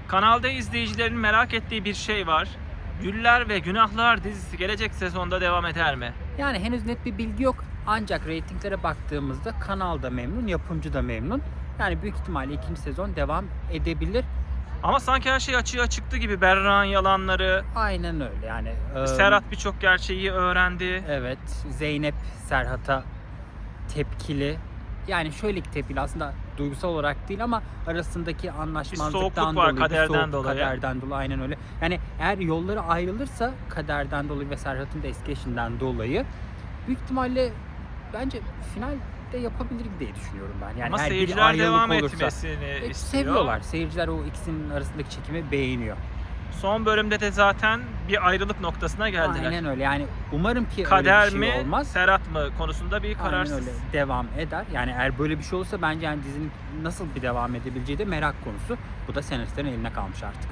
Kanalda izleyicilerin merak ettiği bir şey var. Güller ve Günahlar dizisi gelecek sezonda devam eder mi? Yani henüz net bir bilgi yok. Ancak reytinglere baktığımızda kanal da memnun, yapımcı da memnun. Yani büyük ihtimalle ikinci sezon devam edebilir. Ama sanki her şey açığa çıktı gibi. Berra'nın yalanları, Aynen öyle yani. Serhat birçok gerçeği öğrendi. Evet, Zeynep Serhat'a tepkili. Yani şöyle ki tepkili, aslında duygusal olarak değil ama arasındaki anlaşmazlıktan soğukluk var, dolayı, kaderden dolayı. kaderden dolayı, aynen öyle. Yani eğer yolları ayrılırsa kaderden dolayı ve Serhat'ın da eski eşinden dolayı büyük ihtimalle bence finalde yapabilir diye düşünüyorum ben. Yani Ama eğer bir seyirciler ayrılık devam olursa, etmesini istiyor. seviyorlar. Seyirciler o ikisinin arasındaki çekimi beğeniyor. Son bölümde de zaten bir ayrılık noktasına geldiler. Aynen öyle. Yani umarım ki Kader öyle bir şey mi, olmaz. Serhat mı konusunda bir Aynen kararsız. öyle devam eder. Yani eğer böyle bir şey olursa bence yani dizinin nasıl bir devam edebileceği de merak konusu. Bu da senaristlerin eline kalmış artık.